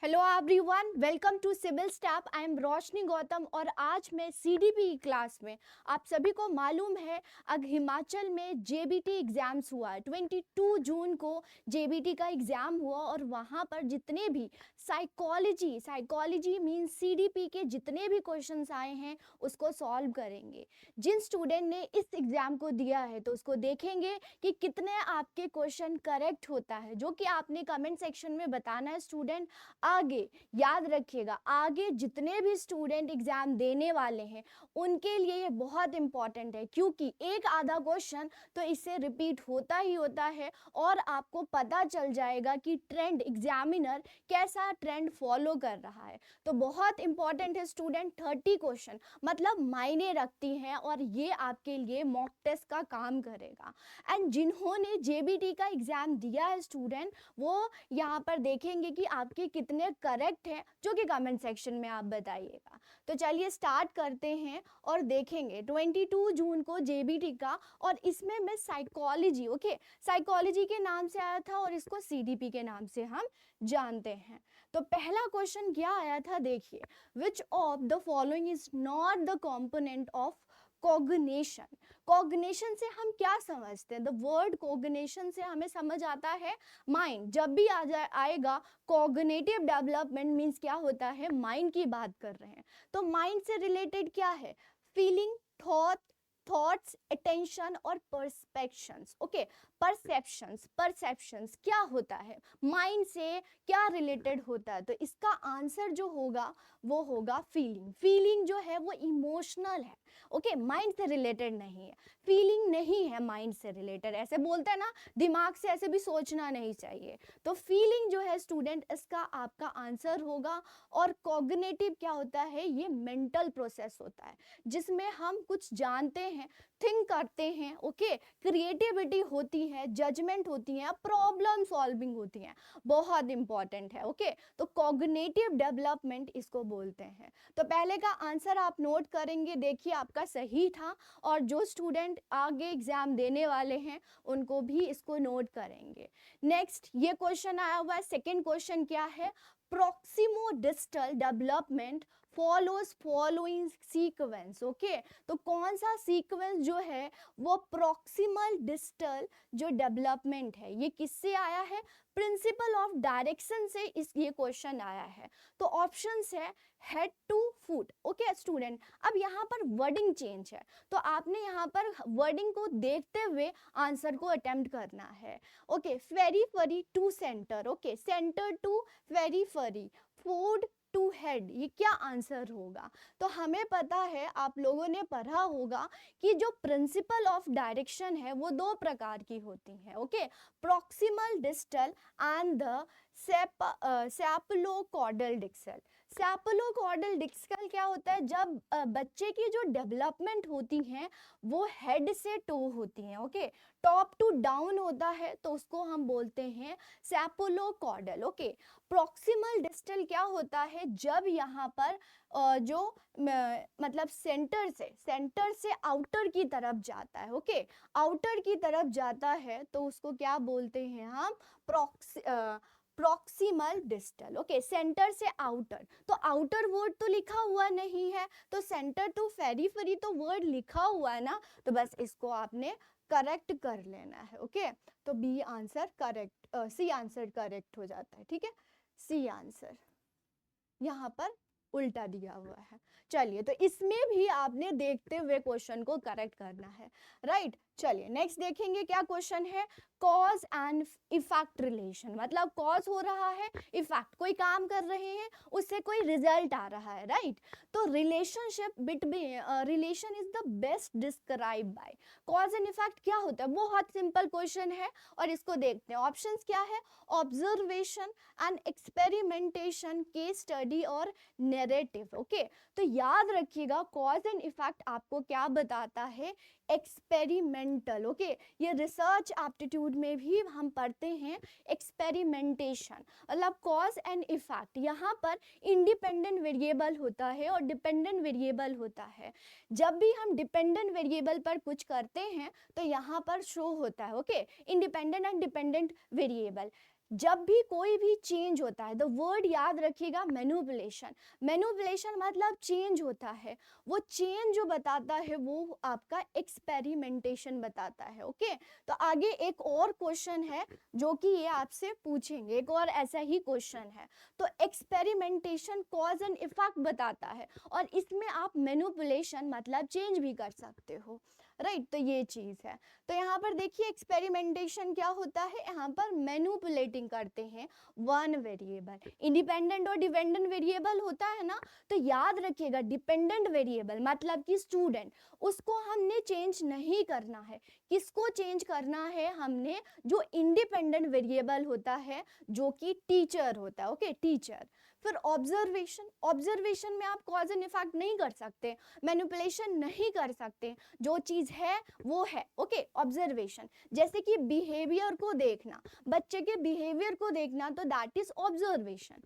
Hello everyone, welcome to civil step. I am Roshni Gautam और आज मैं सीडीपी क्लास में आप सभी को मालूम है अब हिमाचल में जेबीटी एग्ज़ाम्स हुआ है। 22 जून को जेबीटी का एग्ज़ाम हुआ और वहाँ पर जितने भी साइकोलॉजी मीन्स सीडीपी के जितने भी क्वेश्चंस आए हैं उसको सॉल्व करेंगे। जिन स्टूडेंट ने इस एग्ज़ाम को दिया है तो उसको देखेंगे कि कितने आपके क्वेश्चन करेक्ट होता है, जो कि आपने कमेंट सेक्शन में बताना है स्टूडेंट। आगे याद रखिएगा, आगे जितने भी स्टूडेंट एग्जाम देने वाले हैं उनके लिए ये बहुत इंपॉर्टेंट है, क्योंकि एक आधा क्वेश्चन तो इससे रिपीट होता ही होता है और आपको पता चल जाएगा कि ट्रेंड एग्जामिनर कैसा ट्रेंड फॉलो कर रहा है। तो बहुत इंपॉर्टेंट है स्टूडेंट। 30 क्वेश्चन मतलब मायने रखती हैं और ये आपके लिए मॉक टेस्ट का काम करेगा। एंड जिन्होंने जेबीटी का एग्जाम दिया है स्टूडेंट, वो यहाँ पर देखेंगे कि आपके कितने करेक्ट हैं, जो कि कमेंट सेक्शन में आप बताइएगा। तो चलिए स्टार्ट करते हैं और देखेंगे 22 जून को जेबीटी का, और इसमें मैं साइकोलॉजी के नाम से आया था और इसको सीडीपी के नाम से हम जानते हैं। तो पहला क्वेश्चन क्या आया था, देखिए, which of the following is not the component of cognition. Cognition से हम क्या समझते हैं? द वर्ड कॉग्निशन से हमें समझ आता है माइंड। जब भी आएगा कॉग्निटिव डेवलपमेंट मीन्स क्या होता है, माइंड की बात कर रहे हैं। तो माइंड से रिलेटेड क्या है? फीलिंग, थॉट्स, अटेंशन और परसेप्शंस। ओके, परसेप्शंस क्या होता है, माइंड से क्या रिलेटेड होता है? तो इसका आंसर जो होगा वो होगा फीलिंग। फीलिंग जो है वो इमोशनल है, ओके, माइंड से रिलेटेड नहीं है। फीलिंग नहीं है माइंड से रिलेटेड। ऐसे बोलते हैं ना, दिमाग से ऐसे भी सोचना नहीं चाहिए। तो फीलिंग जो है स्टूडेंट, इसका आपका आंसर होगा। और कॉग्निटिव क्या होता है? ये मेंटल प्रोसेस होता है जिसमें हम कुछ जानते हैं, थिंक करते हैं, ओके, क्रिएटिविटी होती है, जजमेंट होती है, प्रॉब्लम सॉल्विंग होती है। बहुत इंपॉर्टेंट है, ओके। तो कॉग्निटिव डेवलपमेंट इसको बोलते हैं। तो पहले का आंसर आप नोट करेंगे, देखिए आपका सही था, और जो स्टूडेंट आगे एग्जाम देने वाले हैं उनको भी इसको नोट करेंगे। नेक्स्ट ये क्वेश्चन आया हुआ है। सेकेंड क्वेश्चन क्या है? प्रॉक्सिमोडिस्टल डेवलपमेंट फॉलोइंग सीक्वेंस। ओके, तो कौन सा सीक्वेंस जो है वो प्रॉक्सिमल डिस्टल जो डेवलपमेंट है, ये किससे आया है? प्रिंसिपल ऑफ डायरेक्शन से ये क्वेश्चन आया है। तो ऑप्शंस है head to foot. Okay student, अब यहाँ पर वर्डिंग चेंज है, तो आपने यहाँ पर वर्डिंग को देखते हुए आंसर को अटेम्प्ट करना है। Okay, periphery to centre. Okay, centre to periphery, foot to head, ये क्या आंसर होगा? तो हमें पता है, आप लोगों ने पढ़ा होगा कि जो प्रिंसिपल ऑफ डायरेक्शन है वो दो प्रकार की होती है। Okay, proximal distal and the cephalocaudal डिक्सल। सैप्लोकॉर्डल डिक्सल क्या होता है? जब बच्चे की जो डेवलपमेंट होती हैं वो हेड से टो होती हैं, ओके, टॉप टू डाउन होता है, तो उसको हम बोलते हैं सैप्लोकॉर्डल। ओके, प्रॉक्सिमल डिस्टल क्या होता है? जब यहाँ पर जो मतलब सेंटर से आउटर की तरफ जाता है, ओके, आउटर की तरफ जाता है, तो उसको क्या बोलते हैं हम? Proximal distal. ओके, सेंटर से आउटर, तो आउटर वर्ड तो लिखा हुआ नहीं है, तो सेंटर टू फेरीफरी तो वर्ड लिखा हुआ है ना, तो बस इसको आपने करेक्ट कर लेना है। ओके, तो b answer correct, c answer correct हो जाता है। ठीक है, सी आंसर यहाँ पर उल्टा दिया हुआ है। चलिए, तो इसमें भी आपने देखते हुए क्वेश्चन को करेक्ट करना है, राइट। चलिए नेक्स्ट देखेंगे क्या क्वेश्चन है। कॉज एंड इफेक्ट रिलेशन, मतलब कॉज हो रहा है, इफेक्ट कोई काम कर रहे हैं, उससे कोई रिजल्ट आ रहा है, राइट। तो relationship between relation is the best describe by cause and effect. क्या होता है? बहुत सिंपल क्वेश्चन है और इसको देखते हैं। ऑप्शंस क्या है? Observation and experimentation, case study और नैरेटिव। ओके, तो याद रखिएगा कॉज एंड इफेक्ट आपको क्या बताता है? एक्सपेरिमेंटल। ओके, ये रिसर्च एप्टीट्यूड में भी हम पढ़ते हैं एक्सपेरिमेंटेशन, मतलब कॉज एंड इफेक्ट। यहाँ पर इंडिपेंडेंट वेरिएबल होता है और डिपेंडेंट वेरिएबल होता है। जब भी हम डिपेंडेंट वेरिएबल पर कुछ करते हैं तो यहाँ पर शो होता है, okay, independent and dependent variable. जब भी कोई भी चेंज होता है, द वर्ड याद रखिएगा मैनिपुलेशन। मैनिपुलेशन मतलब चेंज होता है, वो चेंज जो बताता है वो आपका एक्सपेरिमेंटेशन बताता है। ओके, तो आगे एक और क्वेश्चन है जो कि ये आपसे पूछेंगे, एक और ऐसा ही क्वेश्चन है। तो एक्सपेरिमेंटेशन कॉज एंड इफेक्ट बताता है, और इसमें आप मैनिपुलेशन मतलब चेंज भी कर सकते हो, राइट। तो ये चीज है। तो यहाँ पर देखिए एक्सपेरिमेंटेशन क्या होता है, यहाँ पर मैनिपुलेटिंग करते हैं वन वेरिएबल। इंडिपेंडेंट और डिपेंडेंट वेरिएबल होता है ना, तो याद रखिएगा डिपेंडेंट वेरिएबल मतलब कि स्टूडेंट, उसको हमने चेंज नहीं करना है। किसको चेंज करना है हमने, जो इंडिपेंडेंट वेरिएबल होता है जो कि टीचर होता है। Okay, teacher. फिर ऑब्जर्वेशन, ऑब्जर्वेशन में आप कॉज एंड इफेक्ट नहीं कर सकते, मैनिपुलेशन नहीं कर सकते, जो चीज है वो है। ओके, ऑब्जर्वेशन जैसे कि बिहेवियर को देखना, बच्चे के बिहेवियर को देखना, तो that is observation.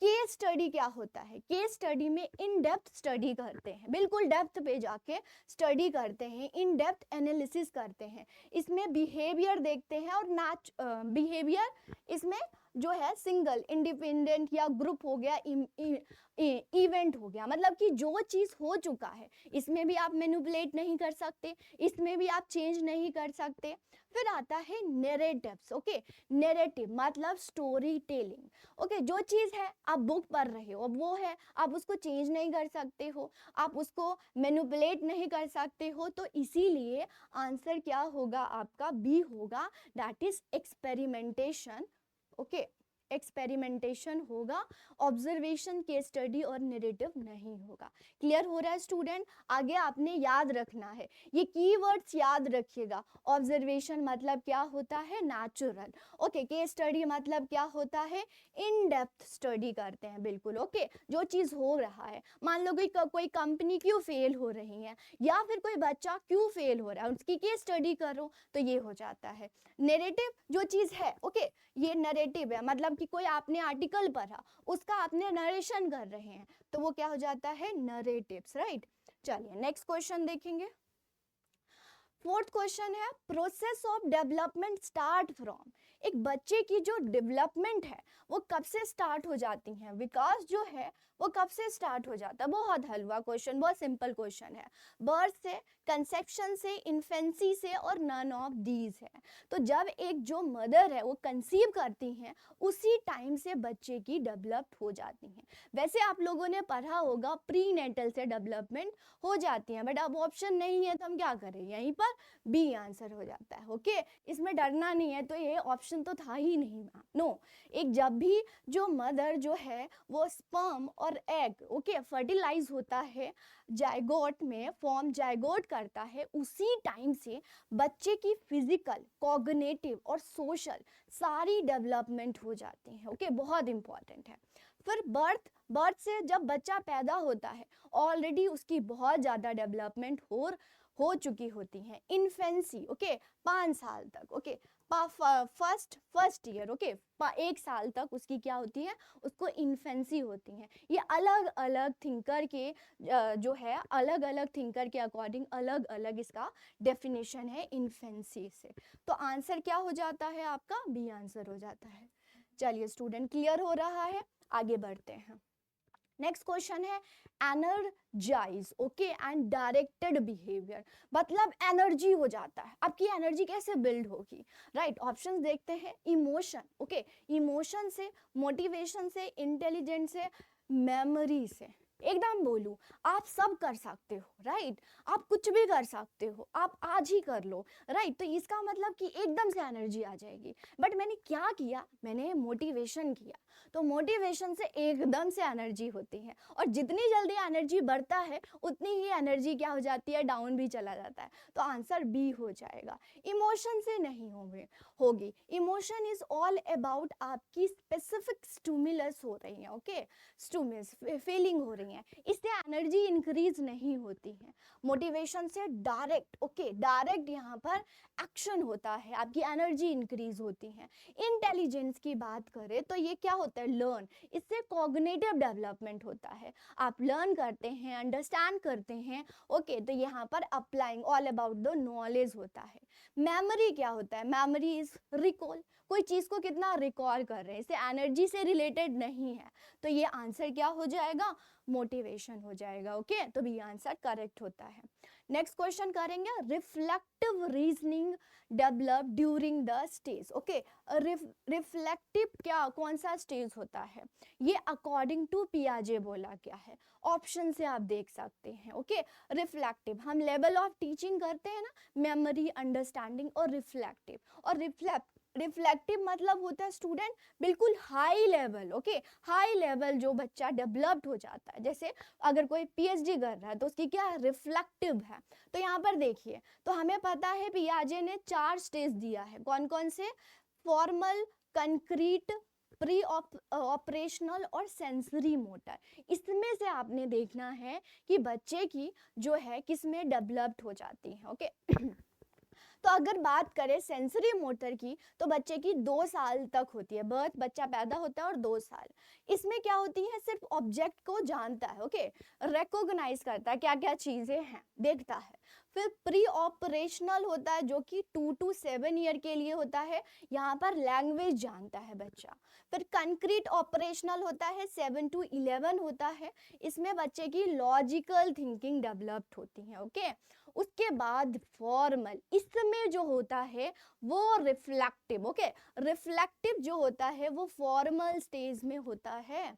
Case study क्या होता है, केस स्टडी में इन डेप्थ स्टडी करते हैं, बिल्कुल डेप्थ पे जाके स्टडी करते हैं, इन डेप्थ एनालिसिस करते हैं। इसमें बिहेवियर देखते हैं और बिहेवियर इसमें जो है सिंगल, इंडिपेंडेंट या ग्रुप हो गया, इवेंट हो गया, मतलब कि जो चीज हो चुका है इसमें भी आप मैनिपुलेट नहीं कर सकते, इसमें भी आप चेंज नहीं कर सकते। फिर आता है नैरेटिव्स। ओके, नैरेटिव मतलब स्टोरी टेलिंग। ओके, जो चीज है आप बुक पढ़ रहे हो, अब वो है, आप उसको चेंज नहीं कर सकते हो, आप उसको मैनिपुलेट नहीं कर सकते हो, तो इसीलिए आंसर क्या होगा आपका, बी होगा, that is experimentation. Okay, experimentation होगा, ऑब्जर्वेशन, केस स्टडी और नैरेटिव नहीं होगा। क्लियर हो रहा है स्टूडेंट? आगे आपने याद रखना है, ये कीवर्ड्स याद रखिएगा। ऑब्जर्वेशन मतलब क्या होता है, नेचुरल। ओके, केस स्टडी मतलब क्या होता है, इन डेप्थ स्टडी करते हैं, बिल्कुल। ओके, जो चीज हो रहा है, मान लो कोई कंपनी क्यों फेल हो रही है, या फिर कोई बच्चा क्यों फेल हो रहा है, उसकी केस स्टडी करो, तो ये हो जाता है। नैरेटिव जो चीज है, ओके, ये नैरेटिव है, मतलब कि कोई आपने आर्टिकल पढ़ा, उसका आपने नरेशन कर रहे हैं, तो वो क्या हो जाता है, नरेटिव्स, राइट। चलिए नेक्स्ट क्वेश्चन देखेंगे। फोर्थ क्वेश्चन है, process of development start from. एक बच्चे की जो डेवलपमेंट है वो कब से स्टार्ट हो जाती है, विकास जो है वो कब से स्टार्ट हो जाता है। बहुत हलवा क्वेश्चन, बहुत सिंपल क्वेश्चन है। बर्थ से, कंसेप्शन से, इन्फेंसी से, और नन ऑफ दीज है। तो जब एक जो मदर है वो कंसीव करती हैं, उसी टाइम से बच्चे की डेवलप्ड हो जाती हैं। वैसे आप लोगों ने पढ़ा होगा प्री नेटल से डेवलपमेंट हो जाती है, बट अब ऑप्शन नहीं है तो हम क्या करें, यहीं पर बी आंसर हो जाता है। ओके, इसमें डरना नहीं है, तो ये ऑप्शन तो था ही नहीं, नो। एक जब भी जो मदर जो है वो स्पर्म और एग, ओके, फर्टिलाइज होता है, जायगोट में फॉर्म जायगोट करता है, उसी टाइम से बच्चे की फिजिकल, कॉग्निटिव और सोशल सारी डेवलपमेंट हो जाती है। ओके, बहुत इंपॉर्टेंट है। फिर बर्थ से जब बच्चा पैदा होता है, ऑलरेडी उसकी बहुत ज़्यादा डेवलपमेंट हो चुकी होती है। इन्फेंसी, ओके, 5 साल तक, ओके, फर्स्ट ईयर, ओके, 1 साल तक उसकी क्या होती है, उसको इन्फेंसी होती है। ये अलग अलग थिंकर के जो है, अलग अलग थिंकर के अकॉर्डिंग अलग अलग इसका डेफिनेशन है इन्फेंसी से। तो आंसर क्या हो जाता है आपका, बी आंसर हो जाता है। चलिए स्टूडेंट, क्लियर हो रहा है, आगे बढ़ते हैं। नेक्स्ट क्वेश्चन है energize, okay, and directed behaviour, मतलब एनर्जी हो जाता है। आपकी एनर्जी कैसे बिल्ड होगी, राइट। ऑप्शंस देखते हैं, इमोशन, ओके, इमोशन से, मोटिवेशन से, इंटेलिजेंस से, मेमोरी से। एकदम बोलूं, आप सब कर सकते हो, राइट, आप कुछ भी कर सकते हो, आप आज ही कर लो, राइट। तो इसका मतलब कि एकदम से एनर्जी आ जाएगी। बट मैंने क्या किया, मैंने मोटिवेशन किया, तो मोटिवेशन से एकदम से एनर्जी होती है, और जितनी जल्दी एनर्जी बढ़ता है उतनी ही एनर्जी क्या हो जाती है, डाउन भी चला जाता है। तो आंसर बी हो जाएगा। इमोशन से नहीं होगी। इमोशन इज ऑल अबाउट आपकी स्पेसिफिक स्टिमुलस हो रही है, ओके, स्टिमुलस फीलिंग हो रही नहीं है, इससे एनर्जी इंक्रीज नहीं होती है। मोटिवेशन से डायरेक्ट डायरेक्ट यहाँ पर एक्शन होता है, आपकी एनर्जी इंक्रीज होती है। इंटेलिजेंस की बात करें तो ये क्या होता है, लर्न, इससे कॉग्निटिव डेवलपमेंट होता है, आप लर्न करते हैं, अंडरस्टैंड करते हैं। तो यहाँ पर applying all about the knowledge होता है। मेमोरी क्या होता है, मेमोरी इज रिकॉल, कोई चीज़ को कितना रिकॉल कर रहे हैं, इसे एनर्जी से रिलेटेड नहीं है, तो ये आंसर क्या हो जाएगा, मोटिवेशन हो जाएगा। तो भी आंसर करेक्ट होता है। नेक्स्ट क्वेश्चन करेंगे, reflective reasoning develop during the stage. Reflective क्या कौन सा स्टेज होता है, ये अकॉर्डिंग टू पियाजे बोला गया है, ऑप्शन से आप देख सकते हैं। रिफ्लेक्टिव हम लेवल ऑफ टीचिंग करते हैं ना, मेमोरी, अंडरस्टैंडिंग और रिफ्लेक्टिव। और रिफ्लेक्टिव मतलब होता है स्टूडेंट बिल्कुल हाई लेवल, हाई लेवल जो बच्चा डेवलप्ड हो जाता है। जैसे अगर कोई पीएचडी कर रहा है तो उसकी क्या है, रिफ्लेक्टिव है। तो यहाँ पर देखिए, तो हमें पता है पियाजे ने 4 स्टेज दिया है, कौन कौन से, फॉर्मल, कंक्रीट, प्री ऑपरेशनल और सेंसरी मोटर। इसमें से आपने देखना है कि बच्चे की जो है किसमें डेवलप्ड हो जाती है। तो अगर बात करें सेंसरी मोटर की तो बच्चे की 2 साल तक होती है, बर्थ बच्चा पैदा होता है और 2 साल। इसमें क्या होती है, सिर्फ ऑब्जेक्ट को जानता है, रिकॉग्नाइज करता है क्या क्या चीजें हैं, देखता है। फिर प्री ऑपरेशनल होता है जो कि 2 to 7 ईयर के लिए होता है, यहाँ पर लैंग्वेज जानता है बच्चा। फिर कंक्रीट ऑपरेशनल होता है, 7 to 11 होता है, इसमें बच्चे की लॉजिकल थिंकिंग डेवलप्ड होती है। उसके बाद फॉर्मल, इसमें जो होता है वो रिफ्लेक्टिव। रिफ्लेक्टिव जो होता है वो फॉर्मल स्टेज में होता है।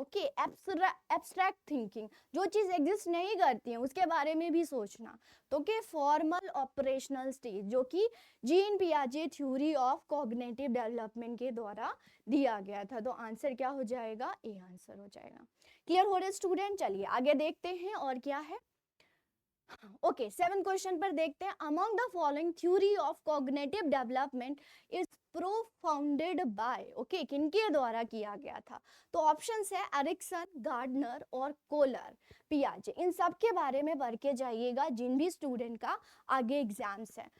एब्स्ट्रैक्ट थिंकिंग, जो चीज़ एग्जिस्ट नहीं करती है उसके बारे में भी सोचना। तो फॉर्मल ऑपरेशनल स्टेज जो कि जीन पियाजे थ्योरी ऑफ कॉग्निटिव डेवलपमेंट के द्वारा दिया गया था। तो आंसर क्या हो जाएगा, ए आंसर हो जाएगा। क्लियर हो रहे स्टूडेंट, चलिए आगे देखते हैं और क्या है। 7 क्वेश्चन पर देखते हैं, among the following theory of cognitive development is profounded by, किनके द्वारा किया गया था। तो ऑप्शंस है एरिक्सन, गार्डनर और कोलर, पियाजे। इन सब के बारे में पढ़ के जाइएगा जिन भी स्टूडेंट का आगे एग्जाम्स है।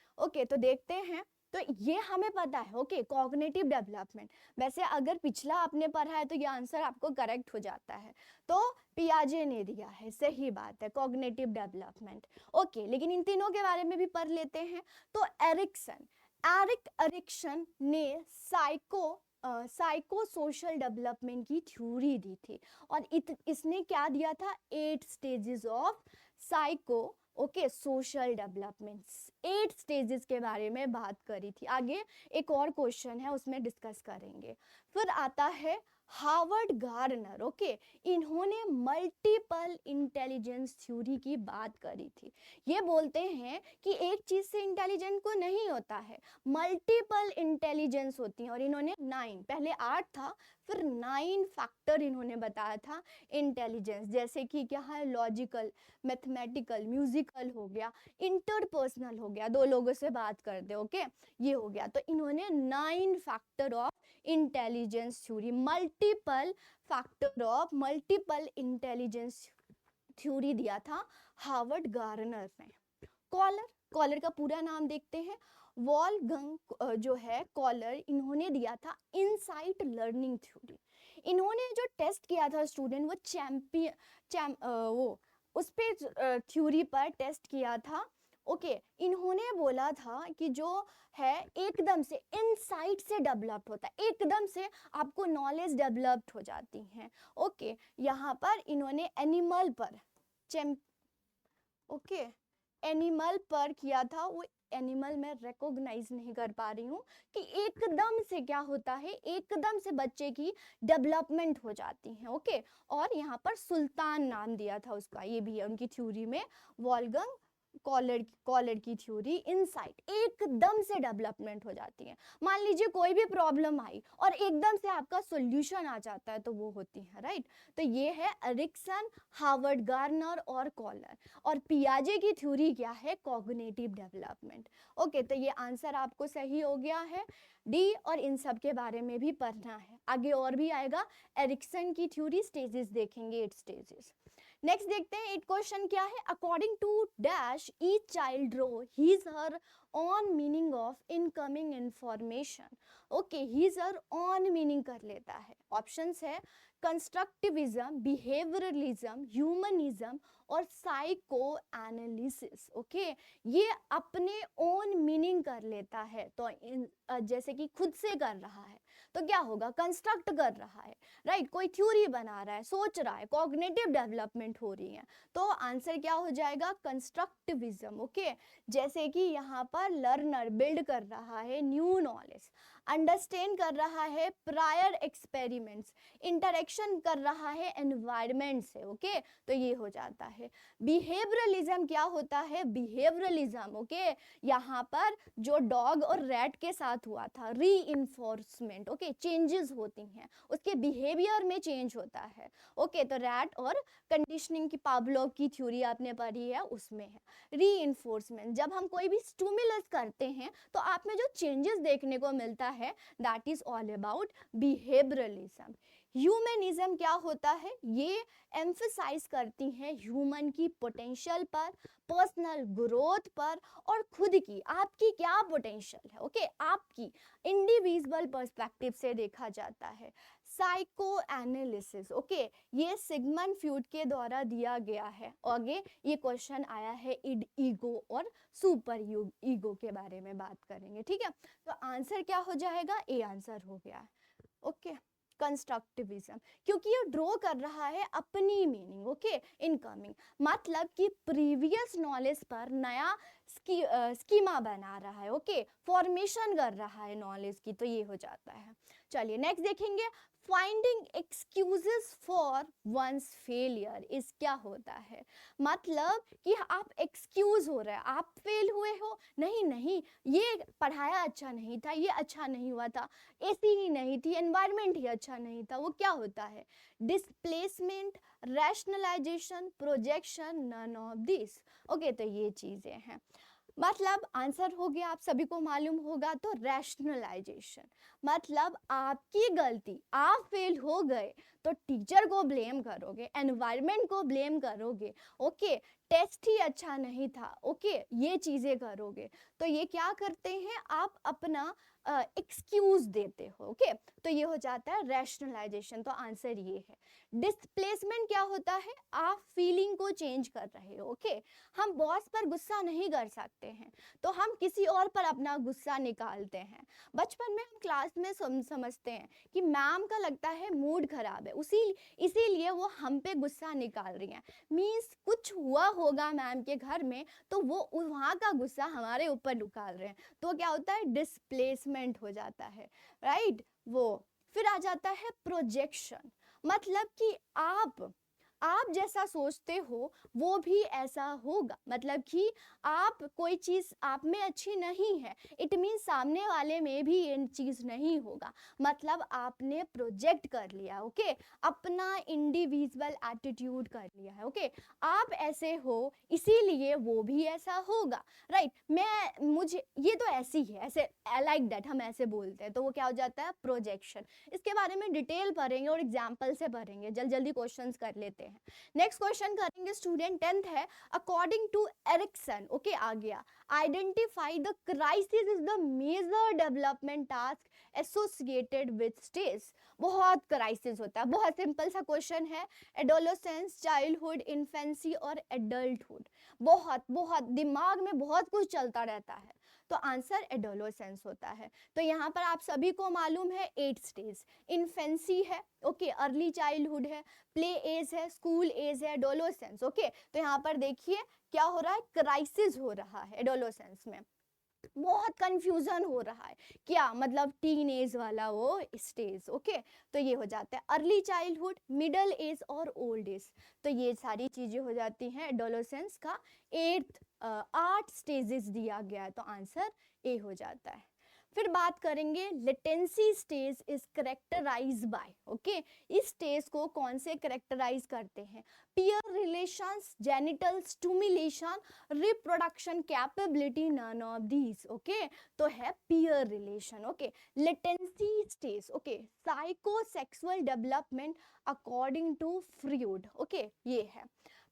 तो देखते हैं, तो ये हमें पता है कॉग्निटिव डेवलपमेंट। वैसे अगर पिछला आपने पढ़ा है तो ये आंसर आपको करेक्ट हो जाता है, तो पियाजे ने दिया है, सही बात है, कॉग्निटिव डेवलपमेंट। लेकिन इन तीनों के बारे में भी पढ़ लेते हैं। तो एरिक्सन ने साइको सोशल डेवलपमेंट की थ्योरी दी थी, और इसने क्या दिया था, 8 stages of psycho social development, 8 stages के बारे में बात करी थी। आगे एक और क्वेश्चन है उसमें डिस्कस करेंगे। फिर आता है हार्वर्ड गार्डनर, इन्होंने मल्टीपल इंटेलिजेंस थ्योरी की बात करी थी। ये बोलते हैं कि एक चीज से इंटेलिजेंट को नहीं होता है, मल्टीपल इंटेलिजेंस होती है, और इन्होंने 9, पहले 8 था, फिर 9 फैक्टर इन्होंने बताया था इंटेलिजेंस, जैसे कि क्या है, लॉजिकल, मैथमेटिकल, म्यूजिकल हो गया, इंटरपर्सनल हो गया, 2 लोगों से बात कर दे, ये हो गया। तो इन्होंने 9 factor of intelligence theory, multiple factor of multiple intelligence theory दिया था हार्वर्ड गार्डनर ने। कॉलर का पूरा नाम देखते हैं, वॉल्फगंग जो है कॉलर, इन्होंने दिया था इनसाइट लर्निंग थ्योरी। इन्होंने जो टेस्ट किया था स्टूडेंट, वो उस पे थ्योरी पर टेस्ट किया था। इन्होंने बोला था कि जो है एकदम से इनसाइट से डेवलप्ड होता है, एकदम से आपको नॉलेज डेवलप्ड हो जाती है। यहाँ पर इन्होंने एनिमल पर एनिमल पर किया था। वो एनिमल में रिकॉग्नाइज नहीं कर पा रही हूँ कि एकदम से क्या होता है, एकदम से बच्चे की डेवलपमेंट हो जाती है। और यहाँ पर सुल्तान नाम दिया था उसका, ये भी है उनकी थ्योरी में, कॉलर की थ्योरी, इनसाइट, एकदम से डेवलपमेंट हो जाती है। मान लीजिए कोई भी प्रॉब्लम आई और एकदम से आपका सॉल्यूशन आ जाता है, तो वो होती है, राइट। तो ये है एरिक्सन, हार्वर्ड गार्नर और कॉलर। और पियाजे की थ्योरी क्या है, कॉग्निटिव डेवलपमेंट। ओके, तो ये आंसर आपको सही हो गया है डी, और इन सब के बारे में भी पढ़ना है, आगे और भी आएगा। एरिक्सन की थ्योरी, स्टेजेस देखेंगे, 8 स्टेजेस। नेक्स्ट देखते हैं 8 क्वेश्चन क्या है, according to dash each child draw his her own meaning of incoming information. Okay, his her own meaning कर लेता है। ऑप्शंस है कंस्ट्रक्टिविज्म, बिहेवियरलिज्म, ह्यूमनिज्म और साइको एनालिसिस। ओके, ये अपने ओन मीनिंग कर लेता है, तो जैसे कि खुद से कर रहा है, तो क्या होगा, कंस्ट्रक्ट कर रहा है, राइट, कोई थ्योरी बना रहा है, सोच रहा है, कॉग्निटिव डेवलपमेंट हो रही है, तो आंसर क्या हो जाएगा, कंस्ट्रक्टिविज्म। ओके, जैसे कि यहाँ पर लर्नर बिल्ड कर रहा है न्यू नॉलेज, अंडरस्टैंड कर रहा है प्रायर एक्सपेरिमेंट्स, इंटरेक्शन कर रहा है एनवायरमेंट से। ओके, तो ये हो जाता है। बिहेवियरलिज्म क्या होता है, बिहेवियरलिज्म, ओके, यहाँ पर जो डॉग और रैट के साथ हुआ था, रीइंफोर्समेंट, ओके, चेंजेस होती हैं, उसके बिहेवियर में चेंज होता है। ओके, तो रैट और कंडीशनिंग की पावलोव की थ्योरी आपने पढ़ी है, उसमें है रीइंफोर्समेंट। जब हम कोई भी स्टिमुलस करते हैं तो आप में जो चेंजेस देखने को मिलता है, that is all about behaviourism. Humanism क्या होता है, ये एम्फसाइज करती हैं ह्यूमन की पोटेंशियल पर, पर्सनल ग्रोथ पर, और खुद की, आपकी क्या पोटेंशियल है, ओके, आपकी इंडिविजुअल पर्सपेक्टिव से देखा जाता है। साइको एनालिसिस, ओके, ये सिगमंड फ्यूड के द्वारा दिया गया है। आगे ये क्वेश्चन आया है ईगो और सुपर ईगो के बारे में बात करेंगे, ठीक है। तो आंसर क्या हो जाएगा, ए आंसर हो गया है। ओके, कंस्ट्रक्टिविज्म, क्योंकि ये ड्रॉ कर रहा है अपनी मीनिंग, ओके, इनकमिंग, मतलब कि प्रीवियस नॉलेज पर नया स्कीमा बना रहा है, ओके, फॉर्मेशन कर रहा है नॉलेज की, तो ये हो जाता है। चलिए नेक्स्ट देखेंगे, finding excuses for one's failure इस क्या होता है, मतलब कि आप एक्सक्यूज हो रहे हैं, आप फेल हुए हो, नहीं नहीं, ये पढ़ाया अच्छा नहीं था, ये अच्छा नहीं हुआ था, एसी ही नहीं थी, एनवायरनमेंट ही अच्छा नहीं था, वो क्या होता है, displacement, rationalization, projection, none of this. Okay, तो ये चीजें हैं, मतलब आंसर हो गया, आप सभी को मालूम होगा, तो रैशनलाइजेशन, मतलब आपकी गलती, आप फेल हो गए तो टीचर को ब्लेम करोगे, एनवायरनमेंट को ब्लेम करोगे, ओके, टेस्ट ही अच्छा नहीं था, ओके, ये चीजें करोगे, तो ये क्या करते हैं, आप अपना एक्सक्यूज देते हो। ओके, तो ये हो जाता है रैशनलाइजेशन, तो आंसर ये है। डिस्प्लेसमेंट क्या होता है, आप फीलिंग को चेंज कर रहे हो। ओके, हम बॉस पर गुस्सा नहीं कर सकते हैं, तो हम किसी और पर अपना गुस्सा निकालते हैं। बचपन में हम क्लास में समझते हैं कि मैम का लगता है मूड खराब है, इसीलिए वो हम पे गुस्सा निकाल रही हैं, मीन्स कुछ हुआ होगा मैम के घर में, तो वो वहाँ का गुस्सा हमारे ऊपर निकाल रहे हैं, तो क्या होता है, डिस्प्लेसमेंट हो जाता है, राइट। वो फिर आ जाता है प्रोजेक्शन, मतलब कि आप जैसा सोचते हो वो भी ऐसा होगा, मतलब कि आप कोई चीज आप में अच्छी नहीं है, इट मीन सामने वाले में भी ये चीज नहीं होगा, मतलब आपने प्रोजेक्ट कर लिया, ओके, अपना इंडिविजुअल एटीट्यूड कर लिया है, ओके, आप ऐसे हो इसीलिए वो भी ऐसा होगा, राइट, मुझे ये तो ऐसी है, ऐसे लाइक दैट हम ऐसे बोलते हैं, तो वो क्या हो जाता है, प्रोजेक्शन। इसके बारे में डिटेल पढ़ेंगे और एग्जाम्पल से पढ़ेंगे, जल्दी क्वेश्चंस कर लेते हैं। नेक्स्ट क्वेश्चन करेंगे स्टूडेंट, 10th है, अकॉर्डिंग टू एरिक्सन, ओके, आ गया, identify the crisis is the major development task associated with stage. बहुत क्राइसिस होता है, बहुत सिंपल सा क्वेश्चन है, एडोलेसेंस, चाइल्डहुड, इन्फेंसी और एडल्टहुड, बहुत बहुत दिमाग में बहुत कुछ चलता रहता है, तो आंसर एडोलेसेंस होता है। तो यहाँ पर आप सभी को मालूम है 8 स्टेज, इन्फेंसी है, ओके, अर्ली चाइल्डहुड है, प्ले एज है, स्कूल एज है, एडोलेसेंस, ओके, तो यहाँ पर देखिए क्या हो रहा है, क्राइसिस हो रहा है एडोलेसेंस में। बहुत कंफ्यूजन हो रहा है क्या, मतलब टीन एज वाला वो स्टेज। ओके, तो ये हो जाता है अर्ली चाइल्डहुड, मिडल एज और ओल्ड एज। तो ये सारी चीजें हो जाती हैं एडोलेसेंस का 8 स्टेजेस दिया गया है, तो आंसर ए हो जाता है। फिर बात करेंगे latency stage is characterize by. Okay, इस स्टेज को कौन से करेक्टराइज करते हैं? Peer relations, genital stimulation, reproduction capability, none of these. Okay, तो है peer relation. Okay, latency stage. Okay, psychosexual development according to Freud. Okay, ये है।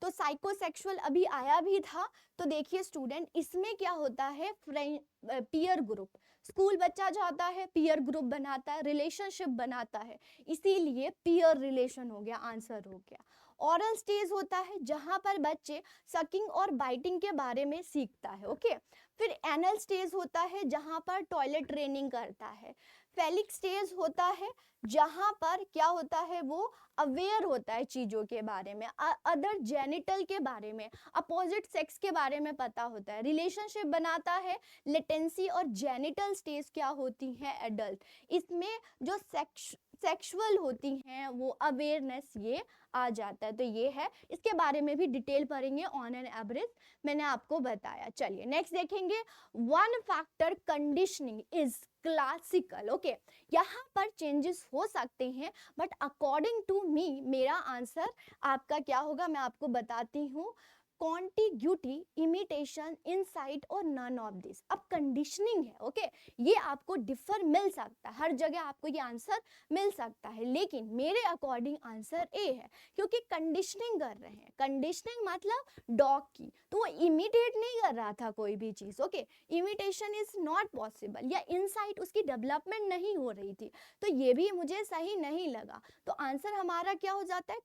तो साइकोसेक्सुअल अभी आया भी था, तो देखिए स्टूडेंट, इसमें क्या होता है, पीयर ग्रुप, स्कूल बच्चा जाता है, पीयर ग्रुप बनाता है, रिलेशनशिप बनाता है, इसीलिए पीयर रिलेशन हो गया, आंसर हो गया। ऑरल स्टेज होता है जहां पर बच्चे सकिंग और बाइटिंग के बारे में सीखता है। ओके, फिर एनल स्टेज होता है जहां पर टॉयलेट ट्रेनिंग करता है। फेलिक स्टेज होता है जहां पर क्या होता है, वो अवेयर होता है चीजों के बारे में, अदर जेनिटल के बारे में, अपोजिट सेक्स के बारे में पता होता है, रिलेशनशिप बनाता है। लेटेंसी और जेनिटल स्टेज क्या होती हैं, एडल्ट। इसमें जो सेक्सुअल होती हैं वो अवेयरनेस ये आ जाता है, तो ये है। इसके बारे में भी डिटेल पढ़ेंगे ऑन एन एवरेज, मैंने आपको बताया। चलिए नेक्स्ट देखेंगे, one factor conditioning is classical. Okay, यहाँ पर चेंजेस हो सकते हैं, बट अकॉर्डिंग टू मी मेरा आंसर आपका क्या होगा, मैं आपको बताती हूँ। कॉन्टिग्यूटी, इमिटेशन, इनसाइट और नन ऑफ दिस। अब कंडीशनिंग है, ओके, ये आपको डिफर मिल सकता है, हर जगह आपको ये आंसर मिल सकता है, लेकिन मेरे अकॉर्डिंग आंसर ए है, क्योंकि कंडीशनिंग कर रहे हैं। कंडीशनिंग मतलब डॉग की, तो वो इमिटेट नहीं कर रहा था कोई भी चीज। Okay, imitation is not possible, या इनसाइट उसकी डेवलपमेंट नहीं हो रही थी, तो ये भी मुझे सही नहीं लगा। तो आंसर हमारा क्या हो जाता है,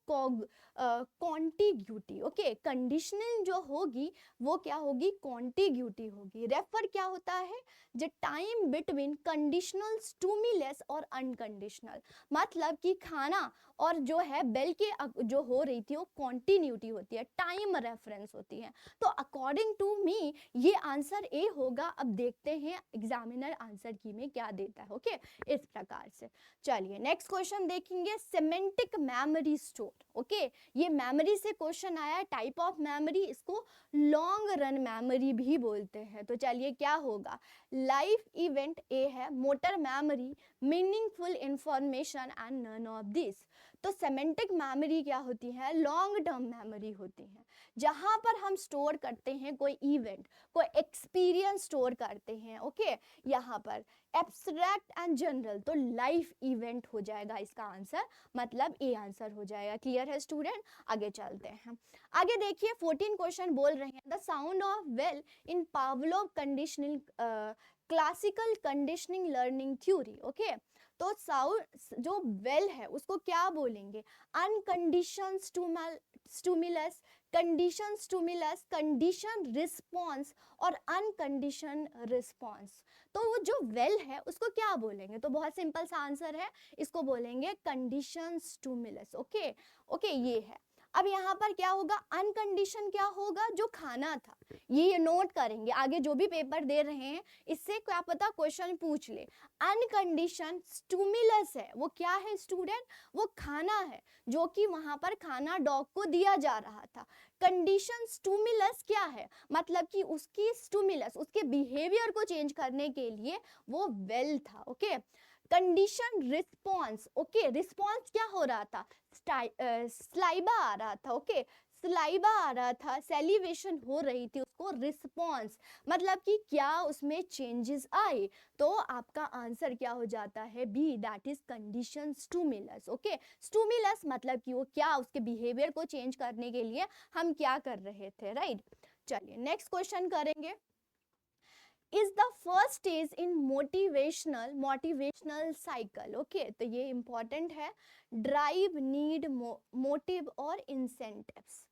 कॉन्टिग्यूटी। ओके, कंडीशनिंग जो होगी वो क्या होगी, कॉन्टिग्यूटी होगी। रेफर क्या होता है, the time between conditional stimulus और अनकंडीशनल, मतलब कि खाना और जो है बेल के जो हो रही थी वो कॉन्टिन्यूटी होती है, टाइम रेफरेंस होती है। तो अकॉर्डिंग टू मी ये आंसर ए होगा। अब देखते हैं एग्जामिनर आंसर की में क्या देता है। ओके, इस प्रकार से। चलिए नेक्स्ट क्वेश्चन देखेंगे, सिमेंटिक मेमोरी स्टोर। ओके, ये मेमोरी से क्वेश्चन आया है, टाइप ऑफ मेमोरी, इसको लॉन्ग रन मेमोरी भी बोलते हैं। तो चलिए क्या होगा, लाइफ इवेंट ए है, motor memory, meaningful information and none of this. तो सेमेंटिक मेमोरी क्या होती है, लॉन्ग टर्म मेमोरी होती है, जहां पर हम स्टोर करते हैं कोई इवेंट, कोई एक्सपीरियंस स्टोर करते हैं। ओके, यहाँ पर एब्स्ट्रैक्ट एंड जनरल, तो लाइफ इवेंट हो जाएगा इसका आंसर, मतलब ए आंसर हो जाएगा। क्लियर है स्टूडेंट, आगे चलते हैं। आगे देखिए 14 क्वेश्चन बोल रहे हैं, the sound of bell in Pavlov conditioning, classical conditioning learning theory. Okay, तो साउंड जो वेल है उसको क्या बोलेंगे, unconditioned stimulus, condition stimulus, condition response और अनकंडीशन रिस्पॉन्स। तो वो जो वेल है उसको क्या बोलेंगे, तो बहुत सिंपल सा आंसर है, इसको बोलेंगे कंडीशन स्टिमुलस। ओके ओके, ये है। अब यहाँ पर क्या होगा, अनकंडीशन क्या होगा, जो खाना था, ये नोट करेंगे, आगे जो भी पेपर दे रहे हैं इससे क्या पता क्वेश्चन पूछ ले। अनकंडीशन स्टिमुलस है, वो क्या है स्टूडेंट, वो खाना है, जो कि वहां पर खाना डॉग को दिया जा रहा था। कंडीशन स्टिमुलस क्या है, मतलब कि उसकी स्टिमुलस, उसके बिहेवियर को चेंज करने के लिए वो वेल था। Okay, condition response, okay, response क्या हो रहा था, स्लाइबा आ रहा था। ओके, स्लाइबा आ रहा था, सेलिवेशन हो रही थी, उसको रिस्पॉन्स, मतलब कि क्या उसमें चेंजेस आए, तो आपका आंसर क्या हो जाता है, B, that is condition stimulus. Okay, stimulus मतलब कि वो क्या, उसके बिहेवियर को चेंज करने के लिए हम क्या कर रहे थे, राइट। चलिए नेक्स्ट क्वेश्चन करेंगे, is the first stage in motivational cycle। Okay, तो ये इंपॉर्टेंट है, ड्राइव, नीड, मोटिव और इंसेंटिव्स।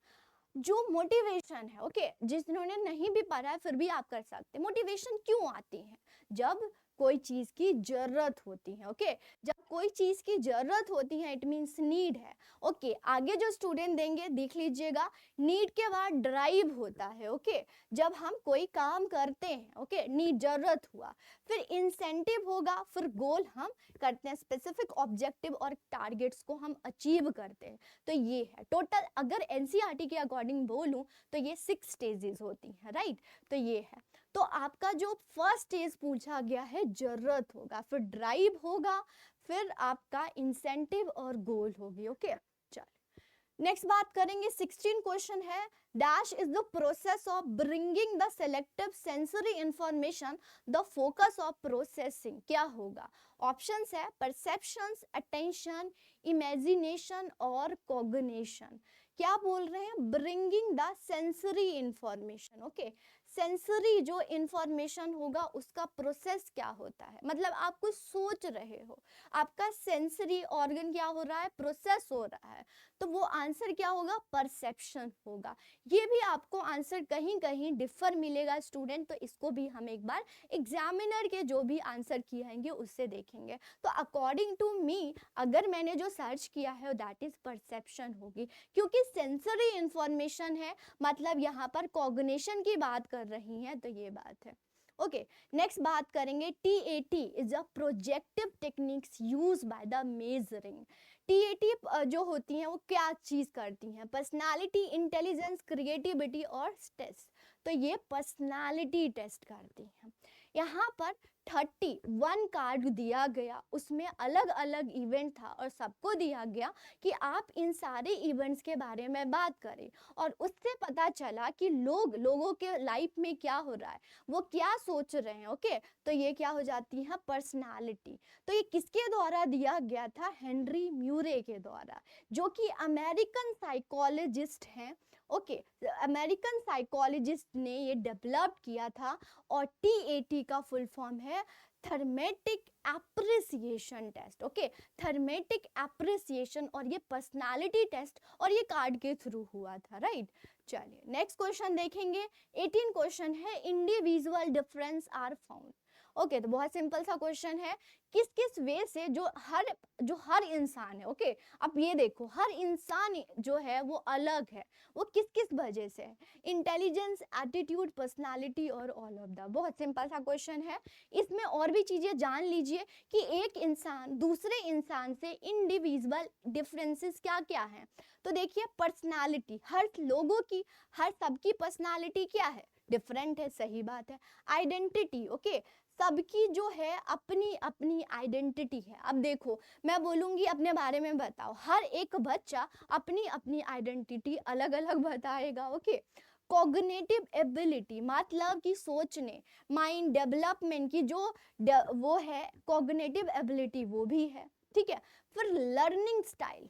जो मोटिवेशन है, ओके, जिन्होंने नहीं भी पढ़ा है फिर भी आप कर सकते हैं। मोटिवेशन क्यों आती है, जब कोई चीज की जरूरत होती है। ओके, जब कोई चीज की जरूरत होती है इट मीन्स नीड है। ओके, आगे जो स्टूडेंट देंगे देख लीजिएगा, नीड के बाद ड्राइव होता है। ओके, जब हम कोई काम करते हैं, ओके, नीड जरूरत हुआ, फिर इंसेंटिव होगा, फिर गोल हम करते हैं, स्पेसिफिक ऑब्जेक्टिव और टारगेट्स को हम अचीव करते हैं। तो ये है टोटल, अगर एनसीईआरटी के अकॉर्डिंग बोलूं तो ये 6 स्टेजेस होती हैं, राइट। तो ये है, तो आपका जो फर्स्ट स्टेज पूछा गया है जरूरत होगा, फिर ड्राइव होगा, फिर आपका इंसेंटिव और गोल होगी। ओके, चलो नेक्स्ट बात करेंगे। 16 क्वेश्चन है, dash is the process of bringing the selective sensory information the focus of processing. क्या होगा? ऑप्शंस है परसेप्शंस, अटेंशन, इमेजिनेशन और कॉग्निशन। क्या बोल रहे हैं? Bringing the sensory information. Okay, sensory जो इंफॉर्मेशन होगा उसका प्रोसेस क्या होता है, मतलब आप कुछ सोच रहे हो, आपका सेंसरी ऑर्गन क्या हो रहा है? प्रोसेस हो रहा है, तो वो आंसर क्या होगा? परसेप्शन होगा। ये भी आपको आंसर कहीं कहीं डिफर मिलेगा स्टूडेंट, तो इसको भी हम एक बार एग्जामिनर के जो भी आंसर किए हैं उससे देखेंगे। तो अकॉर्डिंग टू मी, अगर मैंने जो सर्च किया है दैट इज परसेप्शन होगी, क्योंकि सेंसरी इंफॉर्मेशन है, मतलब यहाँ पर कॉग्निशन की बात कर रही हैं, तो ये बात है। ओके, नेक्स्ट बात करेंगे, TAT is a projective techniques use by the measuring. TAT जो होती हैं वो क्या चीज करती हैं? पर्सनालिटी, इंटेलिजेंस, क्रिएटिविटी और टेस्ट। तो ये पर्सनालिटी टेस्ट करती हैं। यहाँ पर 31 कार्ड दिया गया, उसमें अलग अलग इवेंट था और सबको दिया गया कि आप इन सारे इवेंट्स के बारे में बात करें, और उससे पता चला कि लोगों के लाइफ में क्या हो रहा है, वो क्या सोच रहे हैं। ओके, तो ये क्या हो जाती है? पर्सनालिटी। तो ये किसके द्वारा दिया गया था? हेनरी म्यूरे के द्वारा, जो कि अमेरिकन साइकोलॉजिस्ट हैं। ओके, अमेरिकन साइकोलॉजिस्ट ने ये डेवलप किया था, और टीएटी का फुल फॉर्म है थर्मेटिक एप्रिसिएशन टेस्ट। ओके, थर्मेटिक एप्रिसिएशन, और ये पर्सनालिटी टेस्ट और ये कार्ड के थ्रू हुआ था, राइट। चलिए नेक्स्ट क्वेश्चन देखेंगे। 18 क्वेश्चन है, individual difference are found. Okay, तो बहुत सिंपल सा क्वेश्चन है, किस किस वे से जो हर इंसान है। ओके, अब ये देखो, हर इंसान जो है वो अलग है, वो किस किस वजह से है? इंटेलिजेंस, एटीट्यूड, पर्सनालिटी और ऑल ऑफ द। बहुत सिंपल सा क्वेश्चन है, इसमें और भी चीजें जान लीजिए कि एक इंसान दूसरे इंसान से इंडिविजुअल डिफरेंसेस क्या क्या हैं। तो देखिए, पर्सनालिटी, हर लोगों की, हर सबकी पर्सनालिटी क्या है? डिफरेंट है, सही बात है। आइडेंटिटी, ओके, सबकी जो है अपनी अपनी आइडेंटिटी है। अब देखो, मैं बोलूंगी अपने बारे में बताओ, हर एक बच्चा अपनी अपनी आइडेंटिटी अलग अलग बताएगा। ओके, कॉग्निटिव एबिलिटी, मतलब कि सोचने, माइंड डेवलपमेंट की जो वो है कॉग्निटिव एबिलिटी, वो भी है, ठीक है। फिर लर्निंग स्टाइल,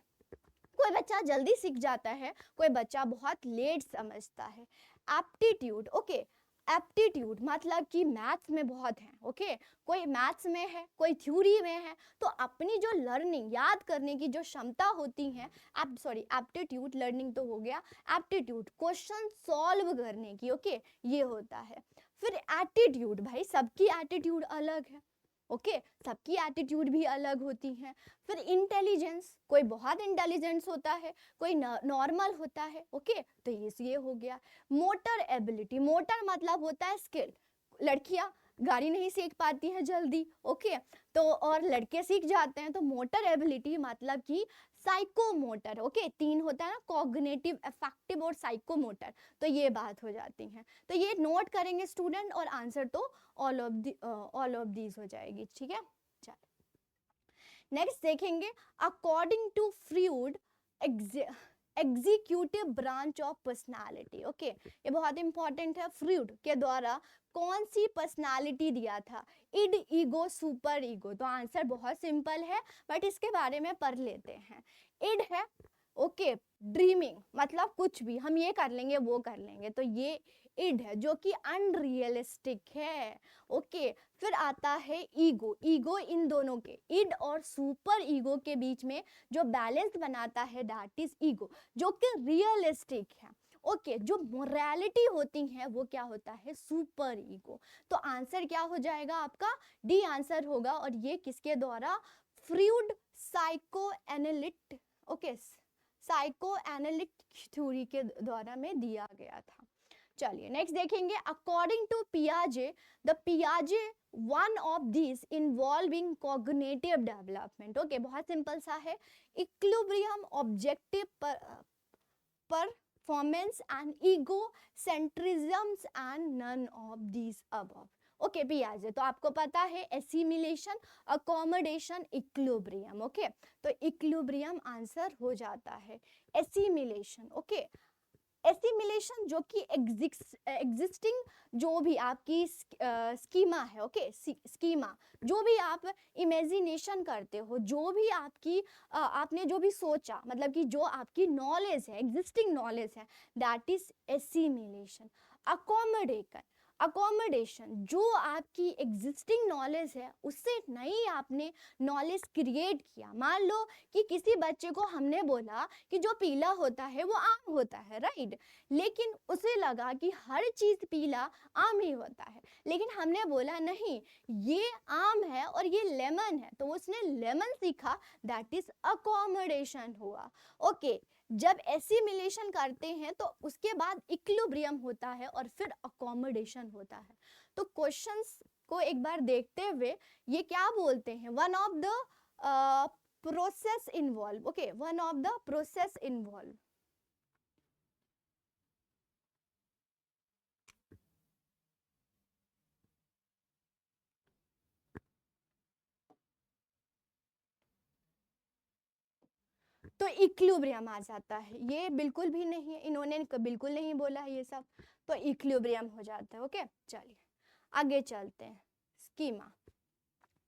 कोई बच्चा जल्दी सीख जाता है, कोई बच्चा बहुत लेट समझता है। एप्टीट्यूड, ओके, एप्टीट्यूड मतलब कि मैथ्स में बहुत है। ओके, कोई मैथ्स में है, कोई थ्योरी में है, तो अपनी जो लर्निंग, याद करने की जो क्षमता होती है, एप्टीट्यूड, लर्निंग तो हो गया, एप्टीट्यूड क्वेश्चन सॉल्व करने की, ओके, ये होता है। फिर एटीट्यूड, भाई सबकी एटीट्यूड अलग है। ओके, सबकी एटीट्यूड भी अलग होती हैं। फिर इंटेलिजेंस, कोई बहुत इंटेलिजेंस होता है, कोई नॉर्मल होता है। ओके, तो ये हो गया। मोटर एबिलिटी, मोटर मतलब होता है स्किल, लड़कियां गाड़ी नहीं सीख पाती हैं जल्दी। ओके, तो और लड़के सीख जाते हैं। तो मोटर एबिलिटी मतलब कि साइकोमोटर। ओके, 3 होता है ना, कॉग्निटिव, अफेक्टिव और साइकोमोटर, तो ये बात हो जाती है। तो ये नोट करेंगे स्टूडेंट, और आंसर तो ऑल ऑफ दीज हो जाएगी, ठीक है। चलो नेक्स्ट देखेंगे, according to Freud executive branch of personality. Okay, ये बहुत इंपॉर्टेंट है। फ्रूड के द्वारा कौन सी पर्सनालिटी दिया था? Id, ego, super ego. तो आंसर बहुत सिंपल है, बट इसके बारे में पढ़ लेते हैं। इड है, ओके, ड्रीमिंग, मतलब कुछ भी हम ये कर लेंगे वो कर लेंगे, तो ये इड है, जो कि अनरियलिस्टिक है। ओके, फिर आता है ईगो। ईगो इन दोनों के, इड और सुपर ईगो के बीच में जो बैलेंस बनाता है दैट इज ईगो, जो कि रियलिस्टिक है। ओके जो मोरालिटी होती है वो क्या होता है, सुपर ईगो। तो आंसर क्या हो जाएगा आपका, डी आंसर होगा। और ये किसके द्वारा, Freud psycho analyte, okay psycho analyte theory के द्वारा में दिया गया था। चलिए नेक्स्ट देखेंगे, according to पियाजे, the पियाजे one of this involving cognitive development. Okay बहुत सिंपल सा है, equilibrium, objective performance and ego सेंट्रिज्म्स and none of this above. Okay पियाजे तो आपको पता है, एसिमिलेशन, अकोमोडेशन, इक्विलिब्रियम। ओके तो इक्विलिब्रियम आंसर हो जाता है, एसिमिलेशन। ओके एसिमिलेशन जो कि एग्जिस्टिंग जो भी आपकी स्कीमा है, ओके स्कीमा जो भी आप इमेजिनेशन करते हो, जो भी आपकी आपने जो भी सोचा, मतलब कि जो आपकी नॉलेज है, एग्जिस्टिंग नॉलेज है, that is assimilation. Accommodation, accommodation जो आपकी एग्जिस्टिंग नॉलेज है उससे नई आपने नॉलेज क्रिएट किया। मान लो कि किसी बच्चे को हमने बोला कि जो पीला होता है वो आम होता है, राइट, लेकिन उसे लगा कि हर चीज पीला आम ही होता है, लेकिन हमने बोला नहीं ये आम है और ये लेमन है, तो उसने लेमन सीखा, दैट इज अकोमोडेशन हुआ। ओके जब एसिमिलेशन करते हैं तो उसके बाद इक्विलिब्रियम होता है और फिर अकोमोडेशन होता है। तो क्वेश्चंस को एक बार देखते हुए ये क्या बोलते हैं, one of the process involve. Okay one of the process involve, तो इक्विलिब्रियम आ जाता है। ये बिल्कुल भी नहीं है, इन्होंने बिल्कुल नहीं बोला है ये सब, तो इक्विलिब्रियम हो जाता है। ओके चलिए आगे चलते हैं, स्कीमा।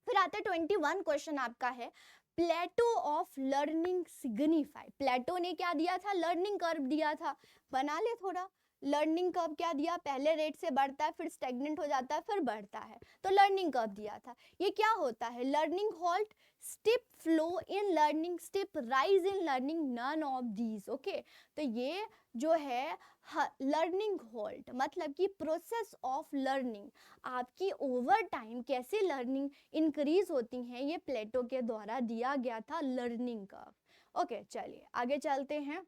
फिर आता है 21 क्वेश्चन आपका है, प्लेटो ऑफ लर्निंग सिग्निफाई। प्लेटो ने क्या दिया था, लर्निंग कर्व दिया था, बना ले थोड़ा। लर्निंग कर्व क्या दिया, पहले रेट से बढ़ता है, फिर स्टेगनेंट हो जाता है, फिर बढ़ता है, तो लर्निंग कर्व दिया था। ये क्या होता है, learning halt, step flow in learning, step rise in learning, none of these. Okay तो ये जो है लर्निंग हॉल्ट मतलब कि प्रोसेस ऑफ लर्निंग, आपकी ओवर टाइम कैसे लर्निंग इंक्रीज होती हैं, ये प्लेटो के द्वारा दिया गया था लर्निंग कर्व। ओके चलिए आगे चलते हैं।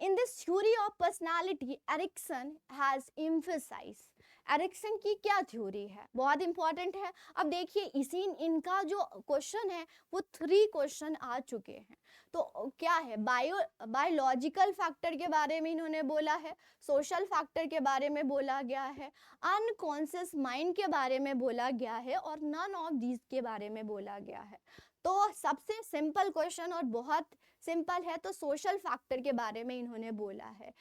In this theory of personality, Erikson has emphasized, Erikson की क्या थ्योरी है, बहुत इंपॉर्टेंट है। अब देखिए इसी इनका जो क्वेश्चन है वो 3 क्वेश्चन आ चुके हैं। तो क्या है, बायोलॉजिकल फैक्टर के बारे में इन्होंने बोला है, सोशल फैक्टर के बारे में बोला गया है, अनकॉन्शियस माइंड के बारे में बोला गया है, और नन ऑफ दीज के बारे में बोला गया है। तो सबसे सिंपल क्वेश्चन और बहुत सिंपल है, तो सोशल फैक्टर के बारे में इन्होंने बोला है,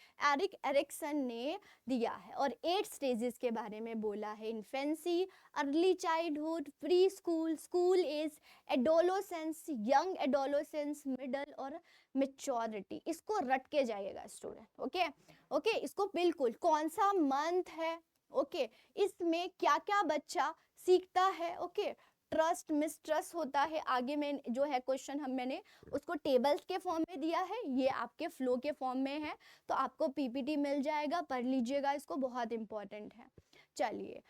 एरिक्सन ने दिया है, और 8 स्टेजेस के बारे में बोला है, infancy, early childhood, preschool, school age, adolescence, young adolescence, middle और मेच्योरिटी। इसको रट के जाइएगा स्टूडेंट। ओके ओके इसको बिल्कुल, कौन सा मंथ है, ओके इसमें क्या क्या बच्चा सीखता है, ओके ट्रस्ट मिसट्रस्ट होता है। आगे में जो है क्वेश्चन मैंने उसको टेबल्स के फॉर्म में दिया है, ये आपके फ्लो के फॉर्म में है, तो आपको पीपीटी मिल जाएगा, पढ़ लीजिएगा इसको, बहुत इंपॉर्टेंट है। चलिए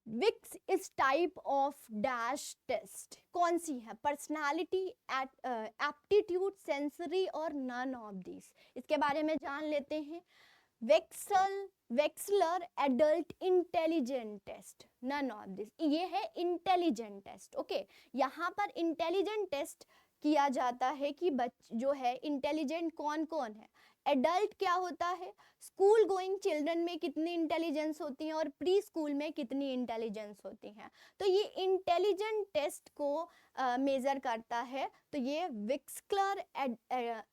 which is type of dash test, कौन सी है, पर्सनालिटी, एप्टीट्यूड, सेंसरी और नन ऑफ दिस, इसके बारे में जान लेते हैं। Wechsler adult intelligent test, none of this, ये है इंटेलिजेंट टेस्ट। ओके यहाँ पर इंटेलिजेंट टेस्ट किया जाता है कि जो है इंटेलिजेंट कौन कौन है। एडल्ट क्या होता है, स्कूल गोइंग चिल्ड्रन में कितनी इंटेलिजेंस होती है और प्री स्कूल में कितनी इंटेलिजेंस होती हैं, तो ये इंटेलिजेंट टेस्ट को मेजर करता है। तो ये विक्सलर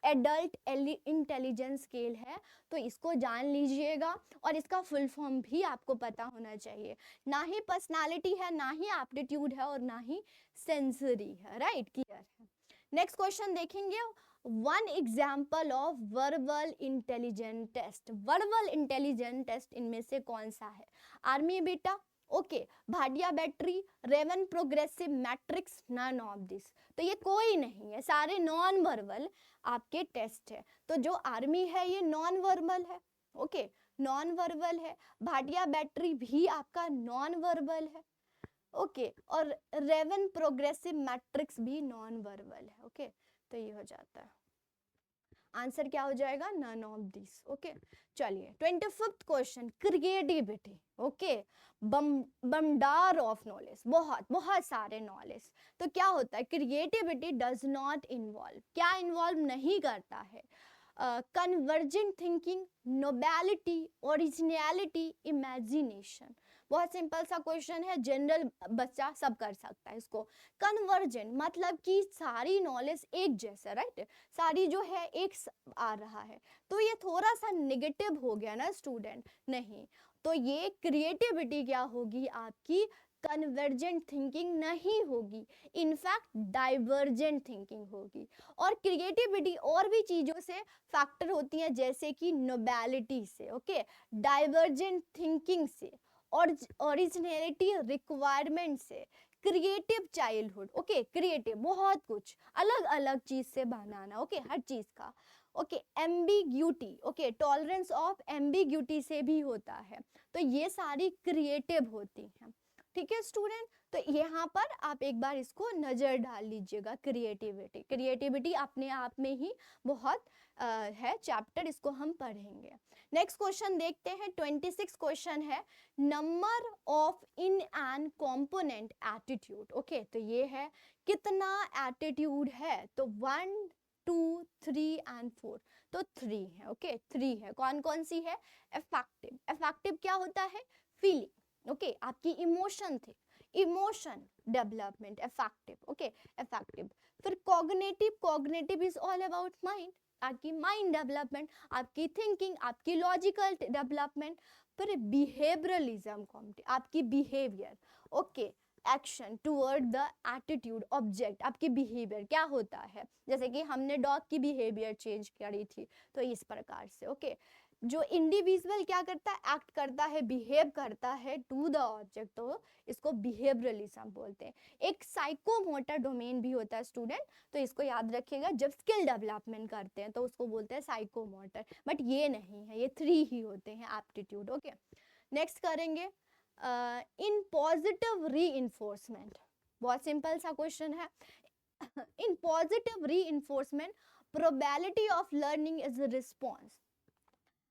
एडल्ट इंटेलिजेंस स्केल है, तो इसको जान लीजिएगा, और इसका फुल फॉर्म भी आपको पता होना चाहिए। ना ही पर्सनालिटी है, ना ही एप्टीट्यूड है, और ना ही सेंसरी है, राइट क्लियर है। नेक्स्ट क्वेश्चन देखेंगे, one example of verbal intelligent test. Verbal intelligent test इनमें से कौन सा है, army beta, okay, Bhatia battery, Raven progressive matrix, none of this. तो ये कोई नहीं है, सारे नॉन वर्बल आपके टेस्ट है। तो जो आर्मी है ये नॉन वर्बल है, ओके, नॉन वर्बल है। भाटिया बैटरी भी आपका नॉन वर्बल है, ओके, और रेवन प्रोग्रेसिव मैट्रिक्स भी नॉन वर्बल है, ओके। तो ये हो जाता है आंसर, क्या हो जाएगा, नन ऑफ दिस, ओके। चलिए 25th question, creativity, okay, bombard of knowledge, बहुत बहुत सारे नॉलेज। तो क्या होता है, क्रिएटिविटी डज नॉट इन्वॉल्व, क्या इन्वॉल्व नहीं करता है, convergent thinking, novelty, originality, imagination. बहुत सिंपल सा क्वेश्चन है, जनरल बच्चा सब कर सकता है इसको। कन्वर्जेंट मतलब कि सारी नॉलेज एक जैसा, राइट, सारी जो है एक आ रहा है। तो ये थोड़ा सा नेगेटिव हो गया ना स्टूडेंट, नहीं। तो ये क्रिएटिविटी क्या होगी आपकी, कन्वर्जेंट थिंकिंग नहीं होगी, इनफैक्ट डाइवर्जेंट थिंकिंग होगी। और क्रिएटिविटी और भी चीजों से फैक्टर होती है, जैसे कि नोबेलिटी से, ओके, डाइवर्जेंट थिंकिंग से, और ओरिजिनलिटी रिक्वायरमेंट से, क्रिएटिव चाइल्डहुड, ओके, क्रिएटिव बहुत कुछ अलग अलग चीज से बनाना, ओके, हर चीज का, okay, ambiguity, okay, tolerance of ambiguity से भी होता है। तो ये सारी क्रिएटिव होती हैं, ठीक है स्टूडेंट। तो यहाँ पर आप एक बार इसको नजर डाल लीजिएगा, क्रिएटिविटी, क्रिएटिविटी अपने आप में ही बहुत है चैप्टर, इसको हम पढ़ेंगे। नेक्स्ट क्वेश्चन देखते हैं, 26 क्वेश्चन है, number of in an component attitude, okay. तो ये है कितना एटीट्यूड है, तो 1 2 3 एंड 4, तो 3 है, ओके, 3 है। कौन कौन सी है, इफेक्टिव, इफेक्टिव क्या होता है, फीलिंग, ओके, आपकी इमोशन थे, emotion development, affective, okay, affective. फिर cognitive, cognitive is all about mind, आपकी माइंड डेवलपमेंट, आपकी थिंकिंग, आपकी लॉजिकल डेवलपमेंट। फिर बिहेवियरलिज्म, आपकी behaviour, okay, action toward the attitude object, आपकी बिहेवियर क्या होता है, जैसे कि हमने डॉग की बिहेवियर चेंज करी थी, तो इस प्रकार से, ओके। जो इंडिविजुअल क्या करता है, एक्ट करता है, बिहेव करता है टू द ऑब्जेक्ट, तो इसको बिहेवियरलिज्म बोलते हैं। एक साइकोमोटर डोमेन भी होता है स्टूडेंट, तो इसको याद रखिएगा, जब स्किल डेवलपमेंट करते हैं तो उसको बोलते हैं साइकोमोटर, बट ये नहीं है, ये 3 ही होते हैं, एप्टीट्यूड, ओके। नेक्स्ट करेंगे इन पॉजिटिव रीइंफोर्समेंट, बहुत सिंपल सा क्वेश्चन है। In positive reinforcement probability of learning is response,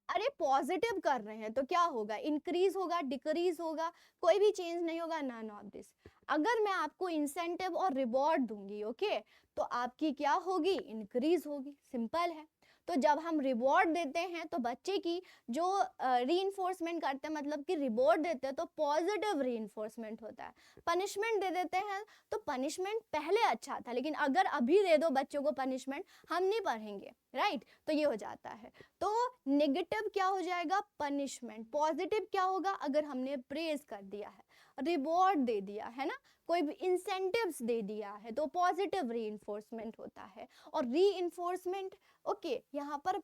अरे पॉजिटिव कर रहे हैं तो क्या होगा, इंक्रीज होगा, डिक्रीज होगा, कोई भी चेंज नहीं होगा, नन ऑफ दिस। अगर मैं आपको इंसेंटिव और रिवॉर्ड दूंगी, ओके, तो आपकी क्या होगी, इंक्रीज होगी, सिंपल है। तो जब हम रिवॉर्ड देते हैं तो बच्चे की जो रीइंफोर्समेंट करते हैं, मतलब कि रिवॉर्ड देते हैं, तो पॉजिटिव रीइंफोर्समेंट होता है। पनिशमेंट दे देते हैं तो पनिशमेंट पहले अच्छा था, लेकिन अगर अभी दे दो बच्चों को पनिशमेंट, हम नहीं पढ़ेंगे, राइट, तो ये हो जाता है। तो नेगेटिव क्या हो जाएगा, पनिशमेंट, पॉजिटिव क्या होगा, अगर हमने प्रेज कर दिया है, रिवॉर्ड दे दिया है ना, कोई भी इंसेंटिव्स दे दिया है, तो पॉजिटिव रीइंफोर्समेंट होता है। और रीइंफोर्समेंट, ओके, यहाँ पर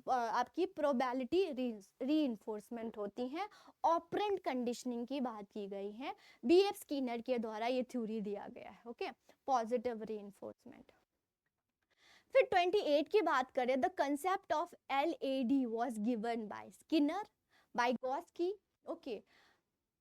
आपकी प्रोबेबिलिटी रीइंफोर्समेंट होती है। ऑपरेंट कंडीशनिंग की बात की गई है, बीएफ स्किनर के द्वारा ये थ्योरी दिया गया है, ओके, पॉजिटिव रीइंफोर्समेंट। फिर 28 की बात करें, the concept of LAD was given by Skinner, Vygotsky, okay,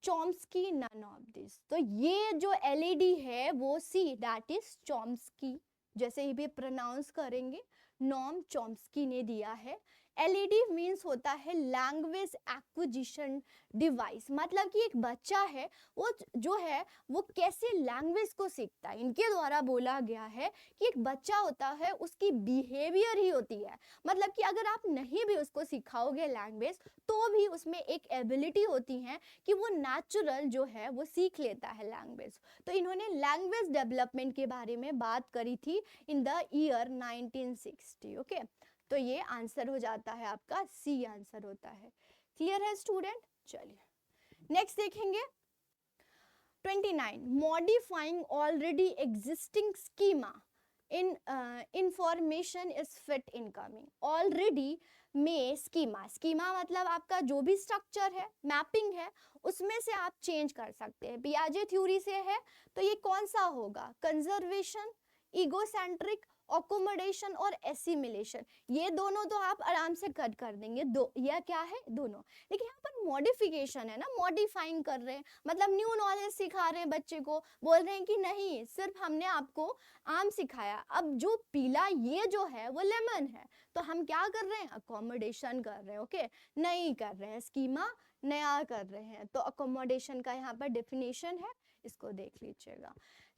Chomsky, none of this. तो ये जो LAD है वो सी, दैट इज चॉम्स्की, जैसे ही भी प्रोनाउंस करेंगे, नॉम चॉम्स्की ने दिया है। LAD मीन्स होता है लैंग्वेज एक्विजिशन डिवाइस, मतलब कि एक बच्चा है वो जो है वो कैसे लैंग्वेज को सीखता है। इनके द्वारा बोला गया है कि एक बच्चा होता है उसकी बिहेवियर ही होती है, मतलब कि अगर आप नहीं भी उसको सिखाओगे लैंग्वेज, तो भी उसमें एक एबिलिटी होती है कि वो नेचुरल जो है वो सीख लेता है लैंग्वेज। तो इन्होंने लैंग्वेज डेवलपमेंट के बारे में बात करी थी इन द ईयर 1960, ओके। तो ये आंसर हो जाता है आपका सी, आंसर होता है। क्लियर है स्टूडेंट, चलिए नेक्स्ट देखेंगे 29, modifying already existing schema, information is fit incoming already में स्कीमा मतलब आपका जो भी स्ट्रक्चर है, मैपिंग है, उसमें से आप चेंज कर सकते हैं। पियाजे थ्योरी से है तो ये कौन सा होगा, कंजर्वेशन, इगोसेंट्रिक, अकोमोडेशन और एसिमिलेशन। ये दोनों तो आप आराम से कट कर देंगे, दो यह क्या है, दोनों। लेकिन यहाँ पर मॉडिफिकेशन है ना, मॉडिफाइंग कर रहे हैं, मतलब न्यू नॉलेज सिखा रहे हैं बच्चे को, बोल रहे हैं कि नहीं सिर्फ हमने आपको आम सिखाया, अब जो पीला ये जो है वो लेमन है, तो हम क्या कर रहे हैं, अकोमोडेशन कर रहे हैं। ओके, नहीं कर रहे हैं स्कीमा, नया कर रहे हैं। तो अकोमोडेशन का यहाँ पर डेफिनेशन है, इसको देख लीजिएगा।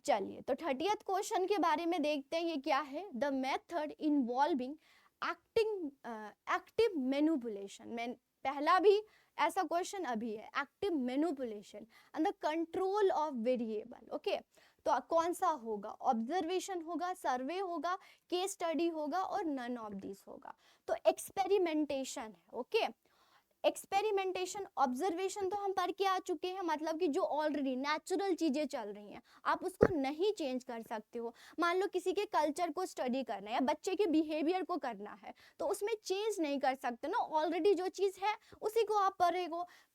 चलिए तो 30th क्वेश्चन के बारे में देखते हैं, ये क्या है, the method involving active manipulation. पहला भी ऐसा क्वेश्चन अभी है, active manipulation and the control of variable. Okay, तो कौन सा होगा, ऑब्जर्वेशन होगा, सर्वे होगा, केस स्टडी होगा और नन ऑफ दिस होगा। तो एक्सपेरिमेंटेशन है। ओके, एक्सपेरिमेंटेशन, ऑब्जर्वेशन तो हम पढ़ के आ चुके हैं, मतलब कि जो ऑलरेडी नेचुरल चीजें चल रही हैं आप उसको नहीं चेंज कर सकते हो। मान लो किसी के कल्चर को स्टडी करना है या बच्चे के बिहेवियर को करना है तो उसमें चेंज नहीं कर सकते ना, ऑलरेडी जो चीज है उसी को आप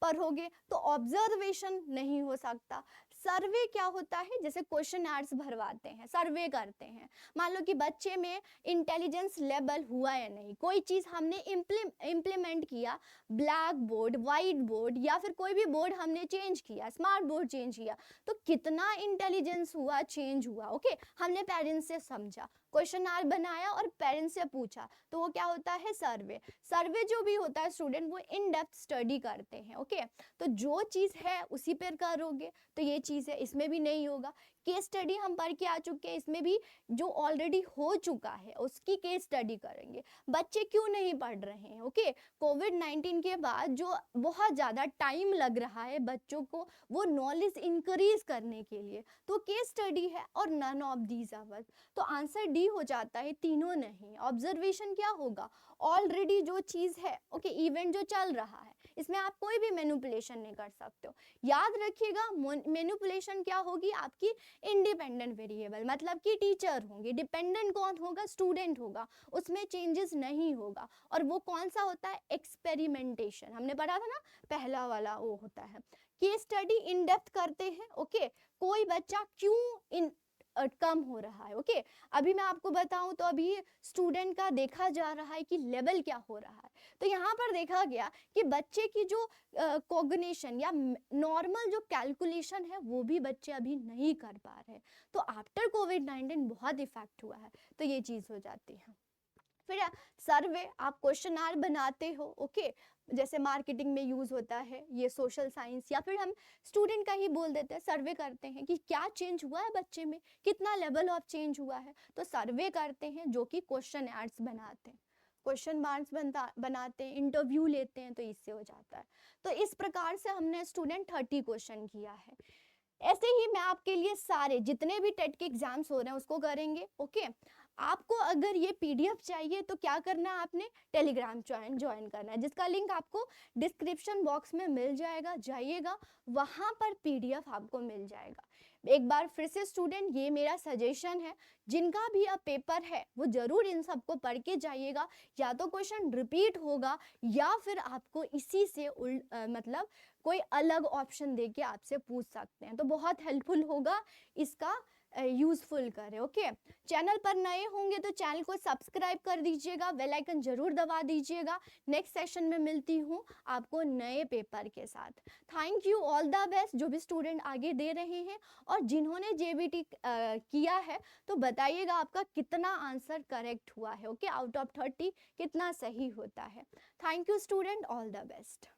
पढ़ोगे, तो ऑब्जर्वेशन नहीं हो सकता। सर्वे क्या होता है, जैसे क्वेश्चन आर्स भरवाते हैं, सर्वे करते हैं, मान लो कि बच्चे में इंटेलिजेंस लेवल हुआ या नहीं, कोई चीज हमने इम्प्लीमेंट किया, ब्लैक बोर्ड, वाइट बोर्ड या फिर कोई भी बोर्ड हमने चेंज किया, स्मार्ट बोर्ड चेंज किया, तो कितना इंटेलिजेंस हुआ, चेंज हुआ। ओके, हमने पेरेंट्स से समझा, क्वेश्चन आर बनाया और पेरेंट्स से पूछा, तो वो क्या होता है, सर्वे। सर्वे जो भी होता है स्टूडेंट, वो इन डेप्थ स्टडी करते हैं। ओके, तो जो चीज है उसी पर करोगे, तो ये चीज है, इसमें भी नहीं होगा। केस स्टडी हम पढ़ के आ चुके हैं, इसमें भी जो ऑलरेडी हो चुका है उसकी केस स्टडी करेंगे। बच्चे क्यों नहीं पढ़ रहे हैं, ओके, कोविड-19 के बाद जो बहुत ज़्यादा टाइम लग रहा है बच्चों को वो नॉलेज इंक्रीज करने के लिए, तो केस स्टडी है और नन ऑफ दीज आवर्स। तो आंसर डी हो जाता है, तीनों नहीं। ऑब्जर्वेशन क्या होगा, ऑलरेडी जो चीज़ है, ओके, इवेंट जो चल रहा है, इसमें आप कोई भी मैनिपुलेशन नहीं कर सकते हो। याद रखिएगा, मैनिपुलेशन क्या होगी, आपकी इंडिपेंडेंट वेरिएबल, मतलब कि टीचर होंगे, डिपेंडेंट कौन होगा, स्टूडेंट होगा, उसमें चेंजेस नहीं होगा। और वो कौन सा होता है, एक्सपेरिमेंटेशन, हमने पढ़ा था ना, पहला वाला वो होता है। केस स्टडी इन डेप्थ करते हैं। ओके, कोई बच्चा क्यों इन कम हो रहा है। ओके, अभी मैं आपको बताऊं तो अभी स्टूडेंट का देखा जा रहा है कि लेवल क्या हो रहा है, तो यहाँ पर देखा गया कि बच्चे की जो कोग्निशन या नॉर्मल जो कैलकुलेशन है वो भी बच्चे अभी नहीं कर पा रहे, तो आफ्टर कोविड-19 बहुत इफेक्ट हुआ है, तो ये चीज़ हो जाती है। फिर सर्वे, आप क्वेश्चन आर बनाते हो। ओके, जैसे मार्केटिंग में यूज होता है, ये सोशल साइंस, या फिर हम स्टूडेंट का ही बोल देते हैं, सर्वे करते हैं कि क्या चेंज हुआ है बच्चे में, कितना लेवल ऑफ चेंज हुआ है, तो सर्वे करते हैं, जो कि क्वेश्चन आर्स बनाते हैं, क्वेश्चन मार्क्स बनाते हैं, इंटरव्यू लेते हैं, तो इससे हो जाता है। तो इस प्रकार से हमने स्टूडेंट 30 क्वेश्चन किया है। ऐसे ही मैं आपके लिए सारे जितने भी टेट के एग्जाम्स हो रहे हैं उसको करेंगे। ओके, आपको अगर ये पीडीएफ चाहिए तो क्या करना है, आपने टेलीग्राम ज्वाइन करना है, जिसका लिंक आपको डिस्क्रिप्शन बॉक्स में मिल जाएगा, जाइएगा वहाँ पर पीडीएफ आपको मिल जाएगा। एक बार फिर से स्टूडेंट, ये मेरा सजेशन है, जिनका भी अब पेपर है वो जरूर इन सबको पढ़ के जाइएगा, या तो क्वेश्चन रिपीट होगा या फिर आपको इसी से मतलब कोई अलग ऑप्शन देके आपसे पूछ सकते हैं, तो बहुत हेल्पफुल होगा, इसका यूजफुल करें। ओके, चैनल पर नए होंगे तो चैनल को सब्सक्राइब कर दीजिएगा, बेल आइकन जरूर दबा दीजिएगा। नेक्स्ट सेशन में मिलती हूँ आपको नए पेपर के साथ। Thank you, all the best जो भी स्टूडेंट आगे दे रहे हैं, और जिन्होंने जेबीटी किया है तो बताइएगा आपका कितना आंसर करेक्ट हुआ है। ओके, आउट ऑफ 30 कितना सही होता है। Thank you student, all the best.